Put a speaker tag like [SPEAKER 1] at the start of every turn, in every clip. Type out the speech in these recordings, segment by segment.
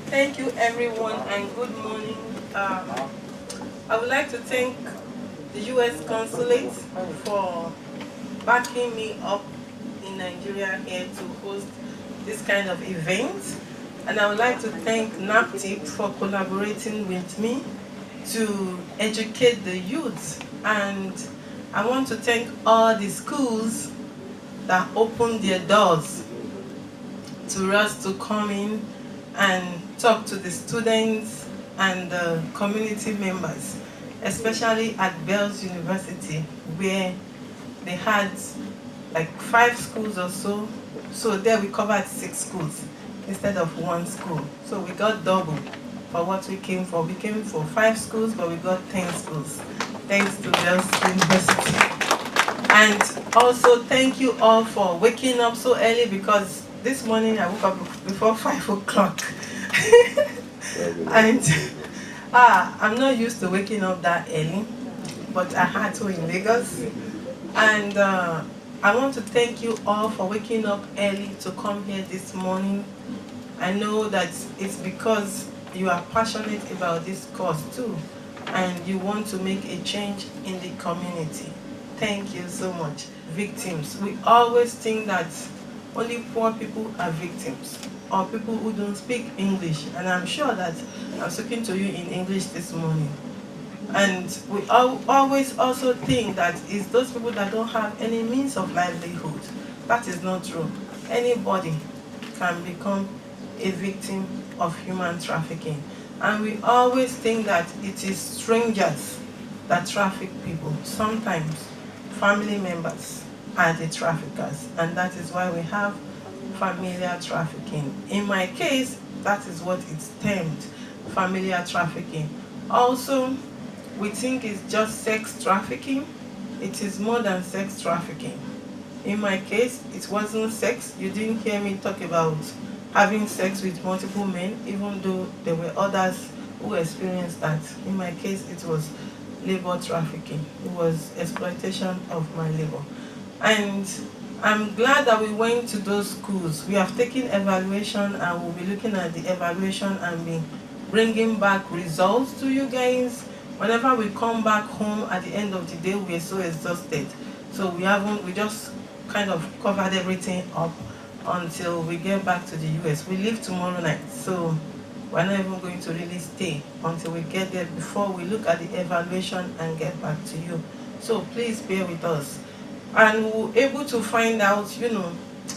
[SPEAKER 1] Thank you, everyone, and good morning. I would like to thank the U.S. Consulate for backing me up in Nigeria here to host this kind of event. And I would like to thank NAPTIP for collaborating with me to educate the youth. And I want to thank all the schools that opened their doors to us to come in and talk to the students and the community members, especially at Bells University, where they had like 5 schools or so. So there we covered 6 schools instead of 1 school. So we got double for what we came for. We came for 5 schools, but we got 10 schools, thanks to Bells University. And also thank you all for waking up so early, because this morning I woke up before 5 o'clock. And I'm not used to waking up that early, but I had to in Lagos. And I want to thank you all for waking up early to come here this morning. I know that it's because you are passionate about this cause too, and you want to make a change in the community. Thank you so much. Victims. We always think that only poor people are victims, or people who don't speak English. And I'm sure that I'm speaking to you in English this morning. And we always also think that it's those people that don't have any means of livelihood. That is not true. Anybody can become a victim of human trafficking. And we always think that it is strangers that traffic people. Sometimes family members are the traffickers, and that is why we have familiar trafficking. In my case, that is what it's termed, familiar trafficking. Also, we think it's just sex trafficking. It is more than sex trafficking. In my case, it wasn't sex. You didn't hear me talk about having sex with multiple men, even though there were others who experienced that. In my case, it was labor trafficking. It was exploitation of my labor. And I'm glad that we went to those schools. We have taken evaluation, and we'll be looking at the evaluation and be bringing back results to you guys. Whenever we come back home at the end of the day, we're so exhausted. So we just kind of covered everything up until we get back to the US. We leave tomorrow night, so we're not even going to really stay until we get there before we look at the evaluation and get back to you. So please bear with us. And we were able to find out,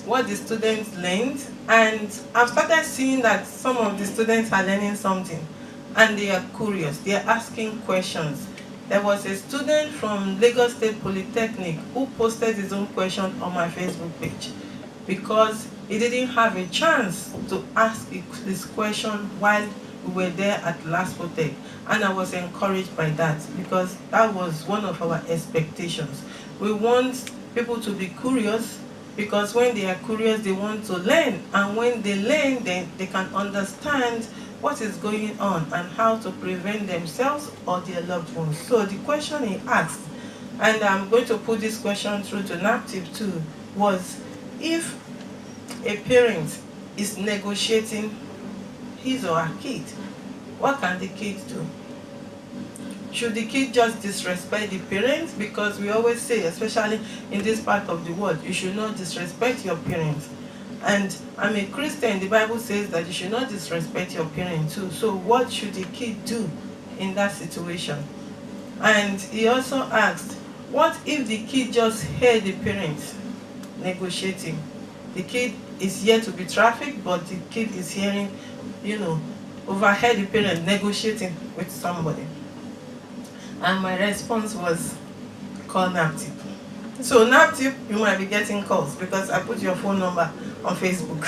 [SPEAKER 1] what the students learned. And I've started seeing that some of the students are learning something, and they are curious. They are asking questions. There was a student from Lagos State Polytechnic who posted his own question on my Facebook page, because he didn't have a chance to ask this question while we were there at LASPOTEC. And I was encouraged by that, because that was one of our expectations. We want people to be curious, because when they are curious, they want to learn. And when they learn, then they can understand what is going on and how to prevent themselves or their loved ones. So the question he asked, and I'm going to put this question through to NAPTIP too, was if a parent is negotiating his or her kid, what can the kid do? Should the kid just disrespect the parents? Because we always say, especially in this part of the world, you should not disrespect your parents. And I'm a Christian. The Bible says that you should not disrespect your parents too. So what should the kid do in that situation? And he also asked, what if the kid just heard the parents negotiating? The kid is here to be trafficked, but the kid is hearing, overheard the parent negotiating with somebody. And my response was, call NAPTIP. So NAPTIP, you might be getting calls, because I put your phone number on Facebook.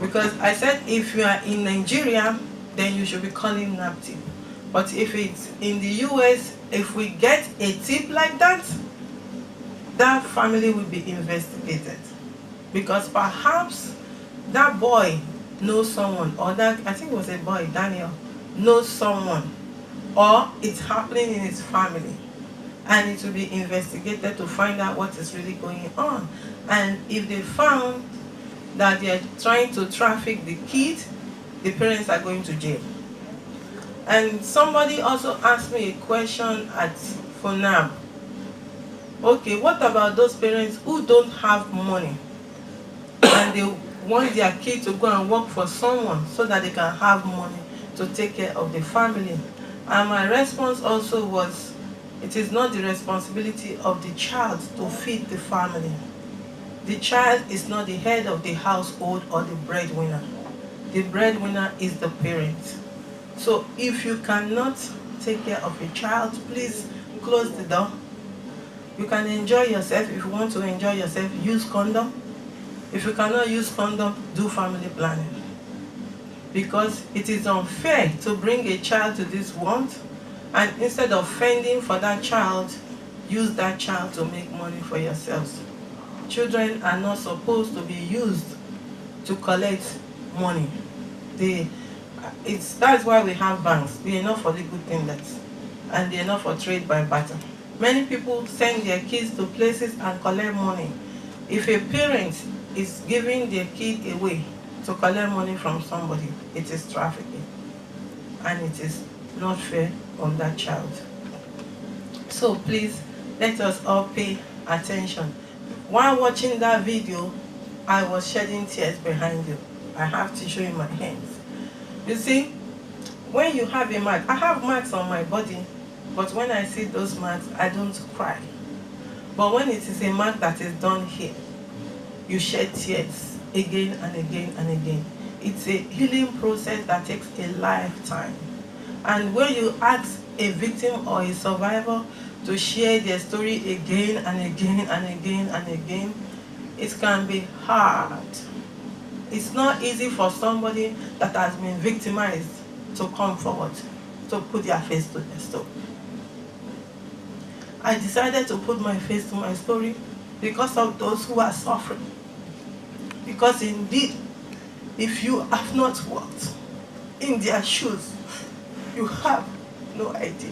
[SPEAKER 1] Because I said, if you are in Nigeria, then you should be calling NAPTIP. But if it's in the US, if we get a tip like that, that family will be investigated. Because perhaps that boy knows someone, or that, I think it was a boy, Daniel, knows someone, or it's happening in his family, and it will be investigated to find out what is really going on. And if they found that they are trying to traffic the kid, the parents are going to jail. And somebody also asked me a question at FUNAB. Okay, what about those parents who don't have money and they want their kid to go and work for someone so that they can have money to take care of the family? And my response also was, it is not the responsibility of the child to feed the family. The child is not the head of the household or the breadwinner. The breadwinner is the parent. So if you cannot take care of a child, please close the door. You can enjoy yourself. If you want to enjoy yourself, use condom. If you cannot use condom, do family planning. Because it is unfair to bring a child to this world and instead of fending for that child, use that child to make money for yourselves. Children are not supposed to be used to collect money. That's why we have banks. They are not for the good thing and they are not for trade by barter. Many people send their kids to places and collect money. If a parent is giving their kid away to collect money from somebody, it is trafficking. And it is not fair on that child. So please, let us all pay attention. While watching that video, I was shedding tears behind you. I have tissue in my hands. You see, when you have a mark, I have marks on my body, but when I see those marks, I don't cry. But when it is a mark that is done here, you shed tears again and again and again. It's a healing process that takes a lifetime. And when you ask a victim or a survivor to share their story again and again and again and again, it can be hard. It's not easy for somebody that has been victimized to come forward, to put their face to their story. I decided to put my face to my story because of those who are suffering. Because indeed, if you have not walked in their shoes, you have no idea.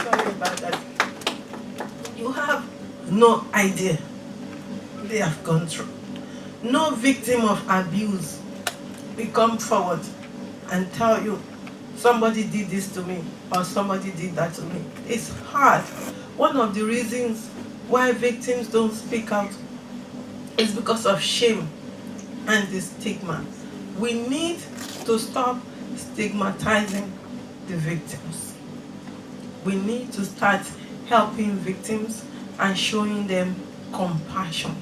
[SPEAKER 1] Sorry about that. You have no idea they have gone through. No victim of abuse will come forward and tell you, somebody did this to me or somebody did that to me. It's hard. One of the reasons why victims don't speak out is because of shame and the stigma. We need to stop stigmatizing the victims. We need to start helping victims and showing them compassion.